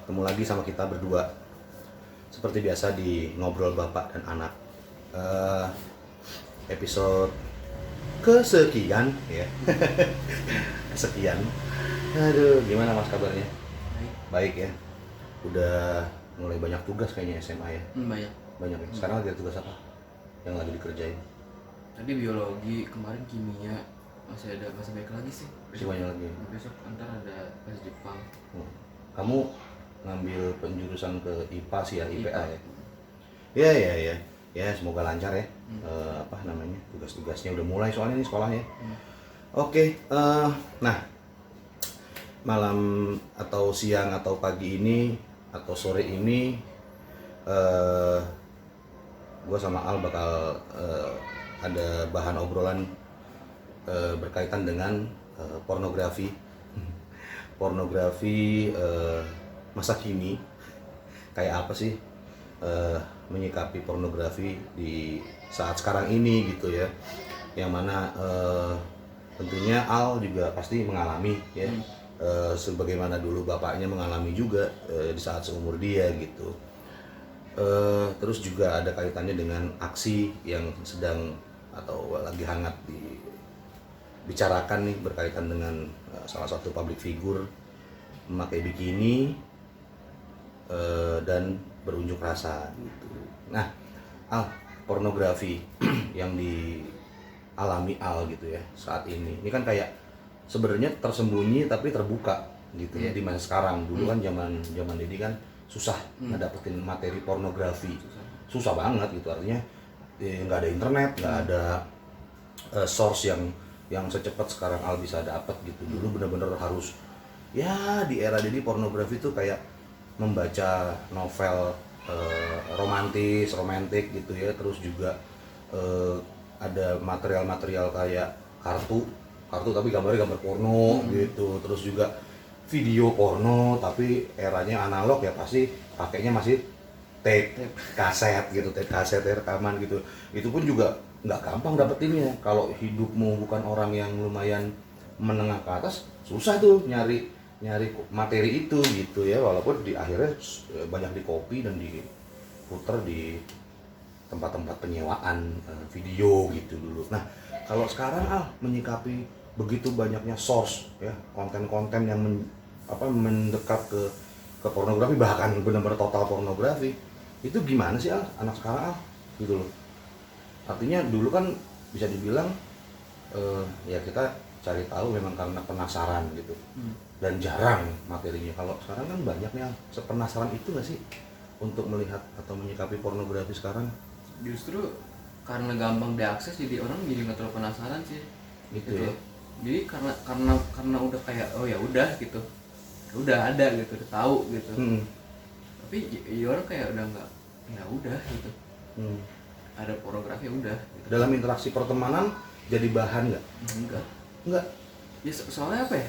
Ketemu lagi sama kita berdua. Seperti biasa di Ngobrol Bapak dan Anak. Eh, Episode kesekian ya. Kesekian. Aduh, gimana Mas kabarnya? Baik ya. Udah mulai banyak tugas kayaknya SMA ya. Banyak. Banyak ya. Sekarang lagi ada tugas apa? Yang lagi dikerjain? Tadi biologi, kemarin kimia, masih banyak lagi sih. Masih banyak lagi. Besok ntar ada bahasa Jepang. Kamu ngambil penjurusan ke IPA sih ya, IPA IPA. ya? Ya. Ya, semoga lancar ya. Apa namanya, tugas-tugasnya udah mulai soalnya nih sekolahnya. Oke, nah malam atau siang atau pagi ini atau sore ini gue sama Al bakal ada bahan obrolan berkaitan dengan pornografi masa kini. Kayak apa sih menyikapi pornografi di saat sekarang ini gitu ya, yang mana tentunya Al juga pasti mengalami ya, sebagaimana dulu bapaknya mengalami juga di saat seumur dia gitu. Terus juga ada kaitannya dengan aksi yang sedang atau lagi hangat dibicarakan nih berkaitan dengan salah satu public figure memakai bikini dan berunjuk rasa gitu. Nah, Al, pornografi yang dialami Al gitu ya saat ini kan kayak sebenarnya tersembunyi tapi terbuka gitu ya di masa sekarang. Dulu kan zaman ini kan susah ngedapetin materi pornografi, susah banget gitu, artinya nggak ada internet, nggak ada source yang secepat sekarang Al bisa dapat gitu. Dulu bener-bener harus ya, di era ini pornografi tuh kayak membaca novel romantik gitu ya. Terus juga ada material-material kayak kartu tapi gambarnya gambar porno gitu. Terus juga video porno tapi eranya analog ya, pasti pakainya masih tape kaset gitu, tape kaset rekaman gitu. Itu pun juga nggak gampang dapetinnya. Kalau hidupmu bukan orang yang lumayan menengah ke atas, susah tuh nyari materi itu gitu ya. Walaupun di akhirnya banyak di-copy dan diputer di tempat-tempat penyewaan video gitu dulu. Nah, kalau sekarang menyikapi begitu banyaknya source ya, konten-konten yang mendekat ke pornografi, bahkan benar-benar total pornografi, itu gimana sih anak sekarang gitu loh. Artinya dulu kan bisa dibilang ya kita cari tahu memang karena penasaran gitu, dan jarang materinya. Kalau sekarang kan banyak nih sepenasaran itu nggak sih untuk melihat atau menyikapi pornografi sekarang? Justru karena gampang diakses jadi orang jadi nggak terlalu penasaran sih. Gitu ya. Jadi karena udah kayak oh ya udah gitu, udah ada gitu, udah tahu gitu. Tapi ya orang kayak udah nggak, ya udah gitu. Ada pornografi udah gitu. Dalam interaksi pertemanan jadi bahan nggak? Enggak. Ya soalnya apa ya?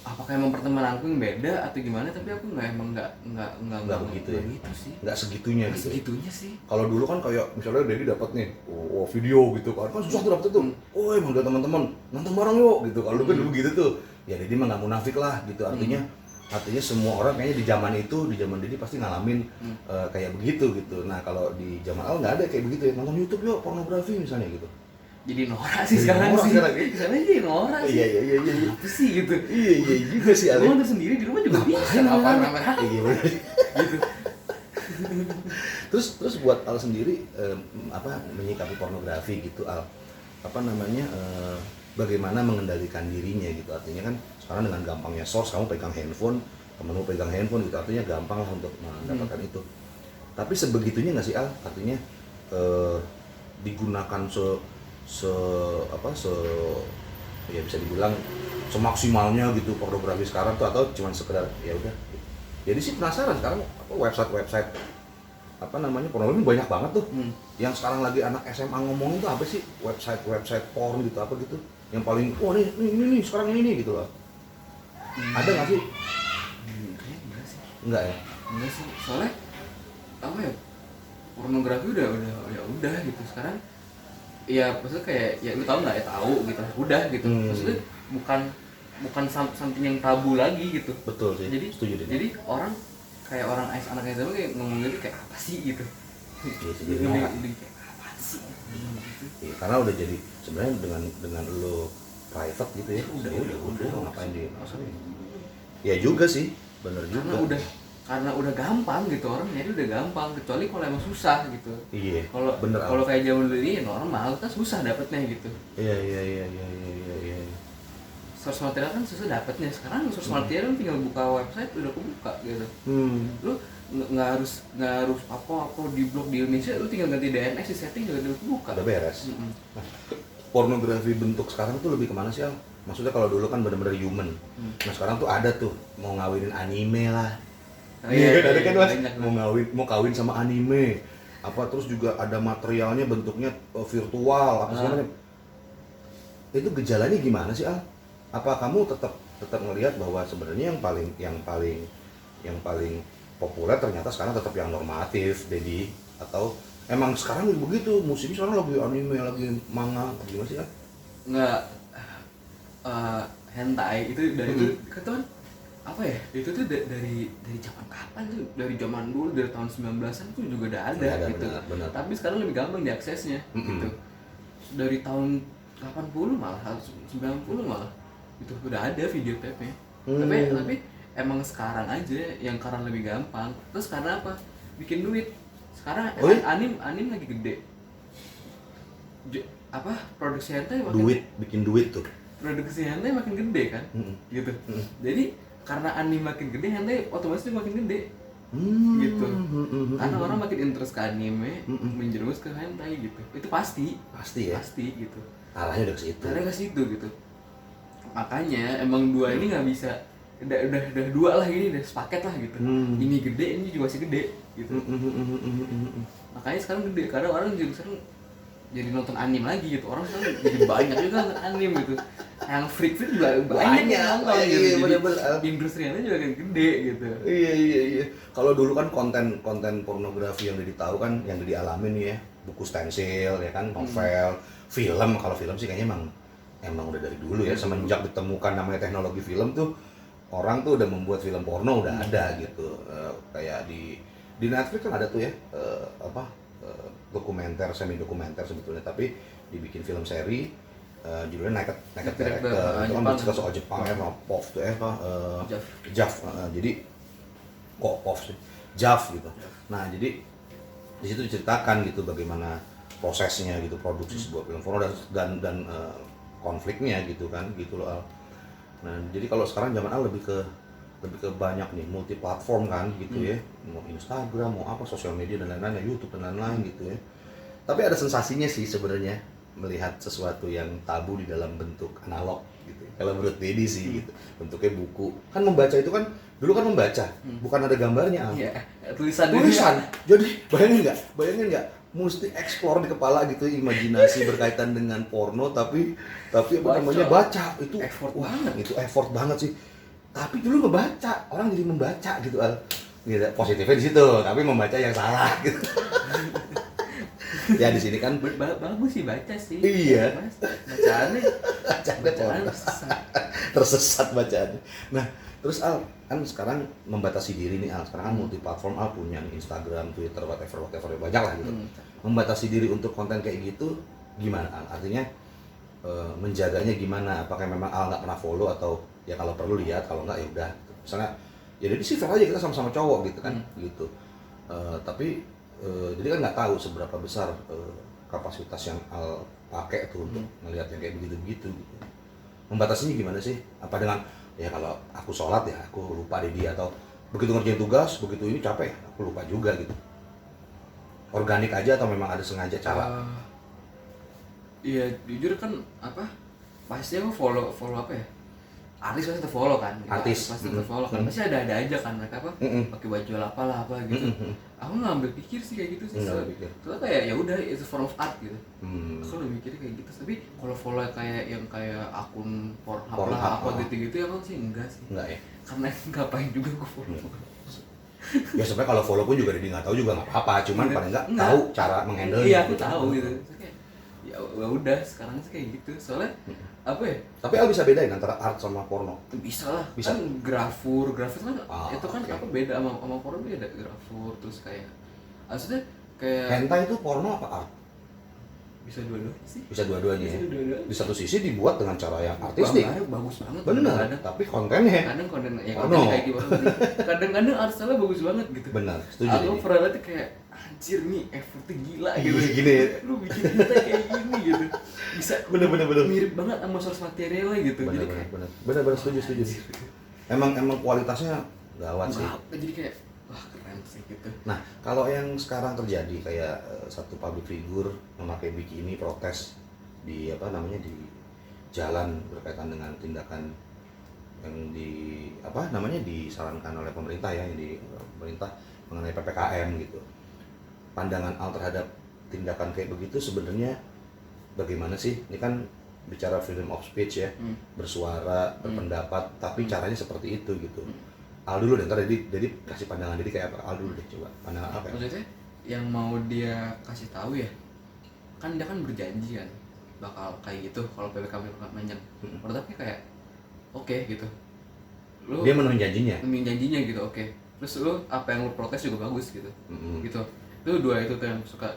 Apakah emang pertemananku yang beda atau gimana? Tapi aku nggak begitu ya. Gitu sih. Nggak segitunya Nggak gitu. segitunya sih. Kalau dulu kan kayak misalnya Dedi dapat nih, video gitu kan susah tuh dapet tuh. Oh, emang udah teman-teman nonton bareng yuk gitu. Kalau dulu gitu tuh. Ya Dedi mah nggak munafik lah gitu. Artinya semua orang kayaknya di zaman Dedi pasti ngalamin kayak begitu gitu. Nah, kalau di zaman Al nggak ada kayak begitu ya. Nonton YouTube yuk pornografi misalnya gitu. Jadi norak sih sekarang sih. Sekarang jadi norak sih. Iya. Apa sih gitu? Iya juga sih. Gue nonton sendiri di rumah juga bisa. Apa? Iya benar. Gitu. Terus buat Al sendiri menyikapi pornografi gitu, Al, bagaimana mengendalikan dirinya gitu. Artinya kan sekarang dengan gampangnya source, kamu pegang handphone, temenmu pegang handphone gitu, artinya gampang lah untuk mendapatkan itu. Tapi sebegitunya nggak sih Al? Artinya digunakan ya bisa dibilang semaksimalnya gitu pornografi sekarang tuh, atau cuma sekedar ya udah. Jadi sih penasaran sekarang website pornografi banyak banget tuh. Yang sekarang lagi anak SMA ngomongin tuh apa sih? Website porn gitu, apa gitu. Yang paling ini sekarang ini gitu loh. Ada nggak sih? Enggak sih. Enggak ya? Enggak sih. Soalnya apa ya? Pornografi udah gitu sekarang. Ya maksudnya kayak ya lu tahu nggak ya, tahu gitu. Udah gitu. Maksudnya bukan something yang tabu lagi gitu. Betul sih. Jadi setuju deh. jadi orang kayak orang anak SMA kayak ngomong gitu kayak apa sih gitu. Iya, jadi Lebih norak. kayak apa sih gitu. Iya, karena udah jadi sebenarnya dengan lo private gitu ya. Udah ngapain di maksudnya. Ya juga sih, bener juga. Karena udah gampang gitu, orang nyari udah gampang, kecuali kalau emang susah gitu. Iya. Kalau bener. kalau kayak zaman dulu ini normal kan susah dapetnya gitu. Iya. Source material kan susah dapetnya. Sekarang source material kan tinggal buka website udah kebuka gitu. Lu nggak harus apa di blog di Indonesia, lu tinggal ganti DNS di setting juga udah kebuka. Udah beres. Nah, pornografi bentuk sekarang tuh lebih kemana sih, Al? Maksudnya kalau dulu kan benar-benar human. Nah sekarang tuh ada tuh mau ngawinin anime lah. Iya, ada kan Mas, mau kawin sama anime. Apa terus juga ada materialnya bentuknya virtual apa sebenarnya. Itu gejalanya gimana sih, Al? Apa kamu tetap ngelihat bahwa sebenarnya yang paling populer ternyata sekarang tetap yang normatif, Dedi? Atau emang sekarang begitu, musiknya sekarang lagi anime, lagi manga, gimana sih, Al? Nggak, hentai itu dari itu kan apa ya, itu tuh dari zaman kapan tuh, dari zaman dulu, dari tahun 19-an tuh juga udah ada gitu. Benar. Tapi sekarang lebih gampang diaksesnya gitu. Dari tahun 80 malah 90 malah itu udah ada video tape-nya. Tapi emang sekarang aja yang karena lebih gampang. Terus karena apa? Bikin duit. Sekarang anim lagi gede. Produksi hentai bikin duit tuh. Produksi hentai makin gede kan? Gitu. Jadi karena anim makin gede, hentai otomatis makin gede. Gitu. Karena orang makin interest ke anime, menjerumus ke hentai gitu. Itu pasti ya. Pasti gitu. Arahnya udah ke situ gitu. Makanya emang dua ini nggak bisa, udah dua lah, ini udah sepaket lah gitu. Ini gede, ini juga masih gede gitu. Makanya sekarang gede, karena orang juga sekarang jadi nonton anime lagi gitu. Orang sekarang jadi banyak juga nonton anime gitu. Yang freak banyak yang nonton gitu. Iya, bener-bener. Industrinya juga kan gede gitu. Iya. Kalau dulu kan konten pornografi yang Dedi tahu kan, yang Dedi alamin ya, buku stensil ya kan, novel, film. Kalau film sih kayaknya emang udah dari dulu ya, semenjak ditemukan namanya teknologi film tuh orang tuh udah membuat film porno udah ada gitu. Kayak di Netflix kan ada tuh ya, dokumenter, semi dokumenter sebetulnya, tapi dibikin film seri, judulnya Naked Director. Itu kan bercerita soal Jepang ya, sama POV tuh JAV. Jadi kok POV sih, JAV gitu. Nah jadi di situ diceritakan gitu bagaimana prosesnya gitu, produksi sebuah film porno dan konfliknya gitu kan, gitu loh, Al. Nah jadi kalau sekarang zaman Al lebih ke banyak nih, multi platform kan gitu ya, mau Instagram, mau apa, sosial media dan lain-lain, YouTube dan lain-lain gitu ya. Tapi ada sensasinya sih sebenarnya melihat sesuatu yang tabu di dalam bentuk analog gitu. Kalau menurut Dedi sih gitu, bentuknya buku. Kan membaca itu kan dulu kan membaca, bukan ada gambarnya, Al. Iya, tulisan. Jadi bayangin nggak? Mesti explore di kepala gitu, imajinasi berkaitan dengan porno, tapi apa namanya, baca itu effort banget sih. Tapi dulu ngebaca, orang jadi membaca gitu, Al. Gitu, positifnya di situ, tapi membaca yang salah gitu. Ya di sini kan bagus sih baca sih. Iya. Bacaannya tersesat bacaannya. Nah, terus Al kan sekarang membatasi diri nih, Al. Sekarang kan multi platform, Al punya Instagram, Twitter, whatever banyak lah gitu. Membatasi diri untuk konten kayak gitu gimana, Al? Artinya menjaganya gimana? Apakah memang Al nggak pernah follow, atau ya kalau perlu lihat, kalau nggak ya udah. Misalnya ya jadi sih fair aja, kita sama-sama cowok gitu kan, gitu. Tapi jadi kan nggak tahu seberapa besar kapasitas yang Al pakai tuh untuk ngelihat yang kayak begitu gitu. Membatasinya gimana sih? Apa dengan ya kalau aku sholat ya aku lupa di dia, atau begitu ngerjain tugas, begitu ini capek aku lupa juga gitu. Organik aja atau memang ada sengaja cara? Iya jujur kan pasti aku follow apa ya, artis pasti follow kan, pasti follow kan, pasti ada aja kan mereka pakai baju apa gitu. Aku nggak ambil pikir sih kayak gitu sih, soalnya kayak ya udah itu form of art gitu. Aku udah mikirnya kayak gitu. Tapi kalau follow kayak akun Pornhub lah apa gitu ya kan sih enggak ya, karena ngapain juga aku follow. Ya sebenarnya kalau follow pun juga dia nggak tahu juga nggak apa-apa, cuman paling nggak tahu cara menghandle. Iya aku tahu gitu. Ya udah sekarang sih kayak gitu, soalnya apa ya? Tapi Al bisa bedain antara art sama porno? Bisa lah, Bisa. kan grafur kan itu kan oke. apa beda sama porno, beda grafur terus kayak maksudnya kayak Hentai itu porno apa art? bisa dua-duanya sih. Bisa dua-duanya ya? Bisa dua-duanya. Di satu sisi dibuat dengan cara yang artistik. Gambarnya bagus banget. Bener, Kadang tapi kontennya konten ya porno. konten kayak gimana sih. Kadang-kadang artnya bagus banget gitu. benar, setuju Aku jadi. pernah liat kayak anjir nih effortnya gila gitu. Gini ya. Lu bikin kita kayak gini gitu. Bisa Bener. mirip banget sama source materialnya gitu. Jadi kayak Bener, setuju. Emang kualitasnya gawat sih. wah, jadi kayak wah keren sih gitu. Nah, kalau yang sekarang terjadi kayak satu public figure memakai bikini protes di apa namanya di jalan berkaitan dengan tindakan yang disarankan oleh pemerintah ya, yang di pemerintah mengenai PPKM gitu. Pandangan Al terhadap tindakan kayak begitu sebenarnya bagaimana sih? Ini kan bicara freedom of speech ya, bersuara, berpendapat, tapi caranya seperti itu gitu. Al dulu deh, ntar jadi kasih pandangan jadi kayak apa? Al dulu deh, coba pandangan apa ya? Maksudnya yang mau dia kasih tahu ya, kan dia kan berjanji kan bakal kayak gitu kalau PPKM panjang. Menurut aku kayak oke gitu. Lu Dia memenuhi janjinya. janjinya gitu, oke. Terus lu apa yang lu protes juga bagus gitu. Gitu. Itu dua itu tuh yang suka.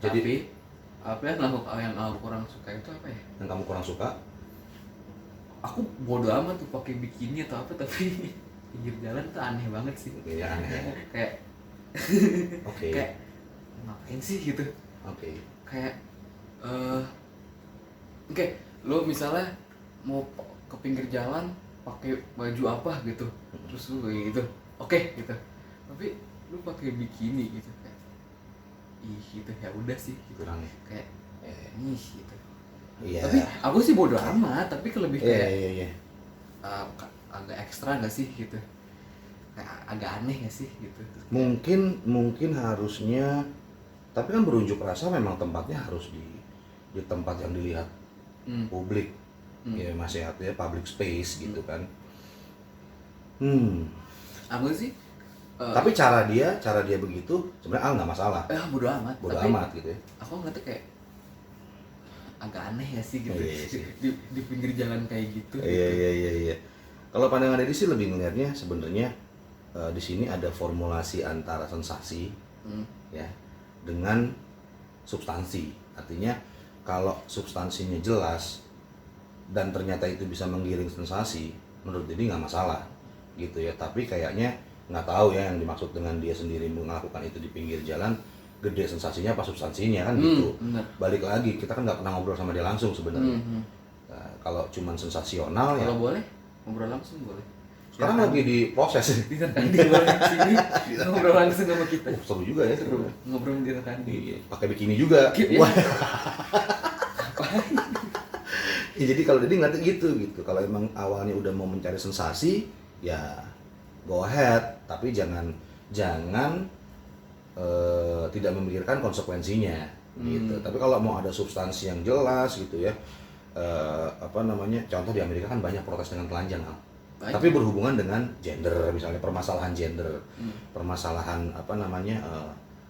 Jadi- Tapi apa yang aku kurang suka itu apa ya? Yang kamu kurang suka? Aku bodo amat tuh pakai bikini atau apa tapi pinggir jalan tuh aneh banget sih. Ya aneh. Kayak Oke. kayak ngapain sih gitu. Oke. Kayak oke, lo misalnya mau ke pinggir jalan pakai baju apa gitu, terus lu kayak gitu, oke gitu. Tapi lu pakai bikini gitu kayak, ih gitu ya udah sih gitu. Kurang ya. Kayak nih gitu. Iya. Tapi aku sih bodo amat, tapi lebih kayak Iya. agak ekstra nggak sih gitu. Kayak agak aneh nggak sih gitu. Mungkin harusnya, tapi kan berunjuk rasa memang tempatnya harus di tempat yang dilihat publik. Ya masih artinya public space gitu kan. Aku sih Tapi cara dia begitu sebenarnya nggak masalah. bodo amat. Bodo Tapi amat gitu ya. aku ngeliatnya kayak agak aneh ya sih gitu. Iya sih. di pinggir jalan kayak gitu. Iya. Kalau pandangan Dedi sih lebih ngelihatnya sebenarnya di sini ada formulasi antara sensasi ya dengan substansi. Artinya kalau substansinya jelas dan ternyata itu bisa menggiring sensasi, menurut Dedi nggak masalah gitu ya. Tapi kayaknya nggak tahu ya yang dimaksud dengan dia sendiri melakukan itu di pinggir jalan, gede sensasinya apa substansinya kan gitu. Bener. Balik lagi kita kan nggak pernah ngobrol sama dia langsung sebenarnya. Nah, kalau cuman sensasional ya. Kalau boleh ngobrol langsung boleh. Sekarang lagi diproses. Direkam di boleh sini ngobrol langsung sama kita. Seru juga ya. Seru. Ngobrol direkam Iya, pakai bikini juga. Iya. Wah. Ya, jadi kalau Dedi ngeliatnya gitu. Kalau emang awalnya udah mau mencari sensasi, ya go ahead. Tapi jangan tidak memikirkan konsekuensinya gitu. Tapi kalau mau ada substansi yang jelas gitu ya, contoh di Amerika kan banyak protes dengan telanjang, tapi berhubungan dengan gender, misalnya permasalahan gender, permasalahan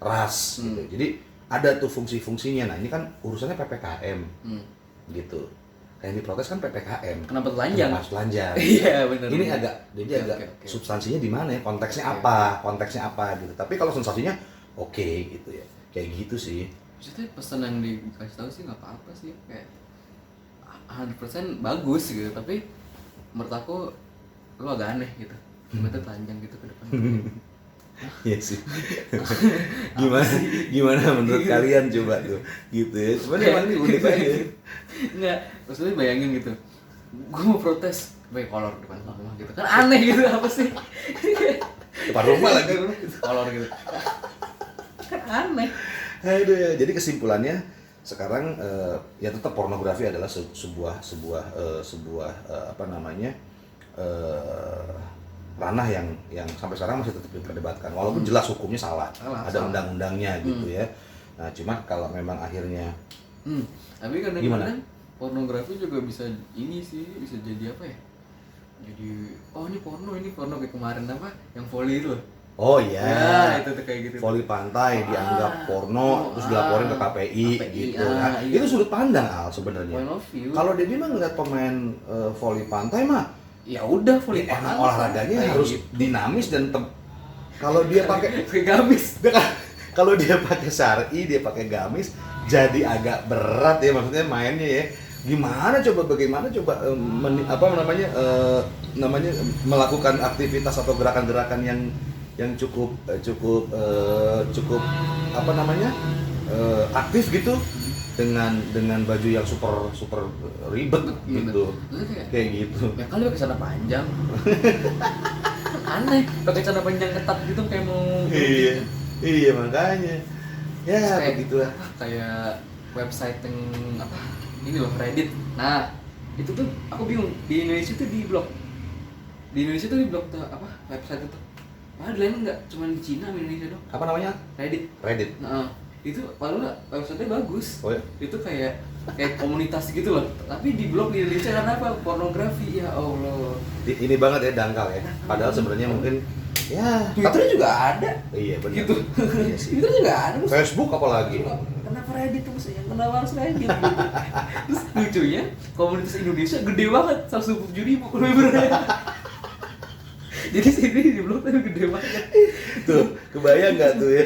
ras gitu. Jadi ada tuh fungsi-fungsinya. Nah ini kan urusannya PPKM gitu. Yang diprotes kan PPKM. Kenapa telanjang? Kenapa telanjang? Iya benar. Ini agak substansinya di mana ya? Konteksnya apa gitu. Tapi kalau sensasinya oke gitu ya. Kayak gitu sih. Maksudnya pesan yang dikasih tahu sih nggak apa-apa sih, kayak 100% bagus gitu. Tapi menurut aku lu agak aneh gitu. Tiba-tiba telanjang gitu ke depan. Iya sih. Gimana menurut kalian coba tuh gitu ya. Sebenarnya emang ini unik aja. Enggak, maksudnya bayangin gitu. Gue mau protes pakai kolor depan rumah gitu. Kan aneh gitu apa sih? Depan rumah lagi. Kolor gitu. Kan aneh. Aduh ya. Jadi kesimpulannya sekarang ya tetap pornografi adalah sebuah ranah yang sampai sekarang masih tetap diperdebatkan walaupun jelas hukumnya salah ada undang-undangnya gitu ya. Nah cuma kalau memang akhirnya tapi kadang-kadang pornografi juga bisa ini sih, bisa jadi apa ya, jadi oh ini porno kayak kemarin apa yang volley itu loh. Oh iya. Ya, itu tuh kayak gitu. Voli pantai dianggap porno, terus dilaporin ke KPI, gitu. Nah, iya. itu sudut pandang Al sebenarnya. Point of view. Kalau Dedi mah ngeliat pemain voli pantai mah, Ya udah voli ya emang pantai. olahraganya Kayak harus gitu. dinamis dan kalau dia pakai gamis. kalau dia pakai syar'i, dia pakai gamis, jadi agak berat ya maksudnya mainnya ya. Gimana coba bagaimana coba melakukan aktivitas atau gerakan-gerakan yang cukup aktif gitu dengan baju yang super ribet gitu. Kayak gitu. Ya kali pakai celana panjang. Aneh, pakai celana panjang ketat gitu kayak mau Iya makanya. Ya kayak begitulah. Kayak website yang apa? Ini loh Reddit. Nah, itu tuh aku bingung. Di Indonesia tuh di blok. Di Indonesia tuh di blok tuh apa? Website itu. Padahal lain enggak, cuma di Cina sama Indonesia doang. Apa namanya? Reddit. Reddit. Itu padahal website-nya bagus. Oh ya. Itu kayak komunitas gitu loh. Tapi di blog di Indonesia karena apa? Pornografi, ya Allah. Ini banget ya dangkal ya. Padahal sebenarnya mungkin ya Twitter juga ada. Iya benar. Gitu. Iya sih. Twitter juga ada. Facebook apalagi. Kenapa Reddit tuh yang kenapa harus Reddit gitu. Terus lucunya komunitas Indonesia gede banget, 127.000 membernya. Jadi sini di blog tapi gede banget. Tuh, kebayang nggak tuh ya?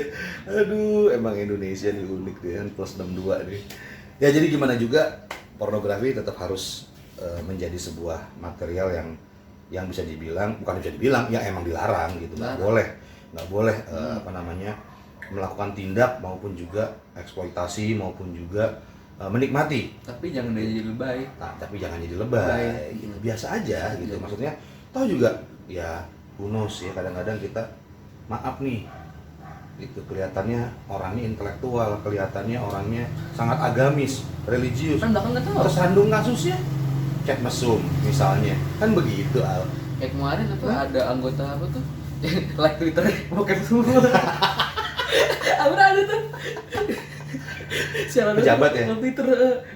Aduh, emang Indonesia nih unik deh kan plus 62 nih. Ya jadi gimana juga pornografi tetap harus menjadi sebuah material yang bisa dibilang, bukan bisa dibilang, yang emang dilarang gitu. Nggak boleh melakukan tindak maupun juga eksploitasi maupun juga menikmati. Tapi jangan jadi lebay. Nah, tapi jangan jadi lebay gitu. Biasa aja gitu. Maksudnya tahu juga ya bonus ya kadang-kadang kita maaf nih itu kelihatannya orangnya intelektual, kelihatannya orangnya sangat agamis, religius. Kan belakang nggak tahu. Tersandung kasusnya chat mesum misalnya. Kan begitu Al. Kayak kemarin apa ada anggota apa tuh? Like Twitter bokep semua. Ada tuh. Siapa Pejabat ya? Twitter.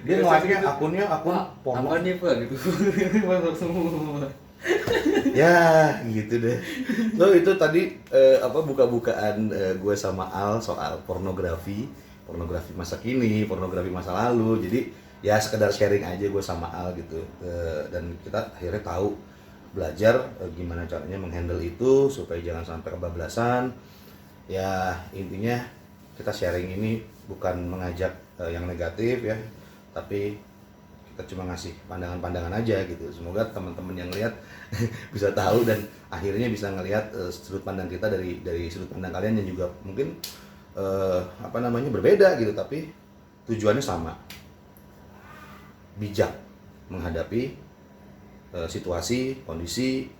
Dia nge-like-nya akunnya akun porno. Apa nih Pak gitu. Masuk semua. Ya gitu deh. So itu tadi buka-bukaan gue sama Al soal pornografi masa kini, pornografi masa lalu. Jadi ya sekedar sharing aja gue sama Al gitu. Dan kita akhirnya tahu belajar gimana caranya menghandle itu supaya jangan sampai kebablasan. Ya intinya kita sharing ini bukan mengajak yang negatif ya, tapi kita cuma ngasih pandangan-pandangan aja gitu. Semoga teman-teman yang lihat bisa tahu dan akhirnya bisa ngelihat sudut pandang kita dari sudut pandang kalian yang juga mungkin berbeda gitu, tapi tujuannya sama, bijak menghadapi situasi kondisi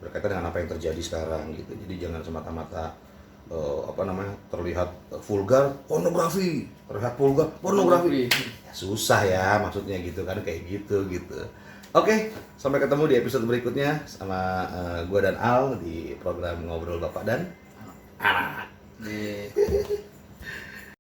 berkaitan dengan apa yang terjadi sekarang gitu. Jadi jangan semata-mata terlihat vulgar pornografi, ya, susah ya maksudnya gitu kan, kayak gitu. Oke, sampai ketemu di episode berikutnya sama gua dan Al di program Ngobrol Bapak dan Anak.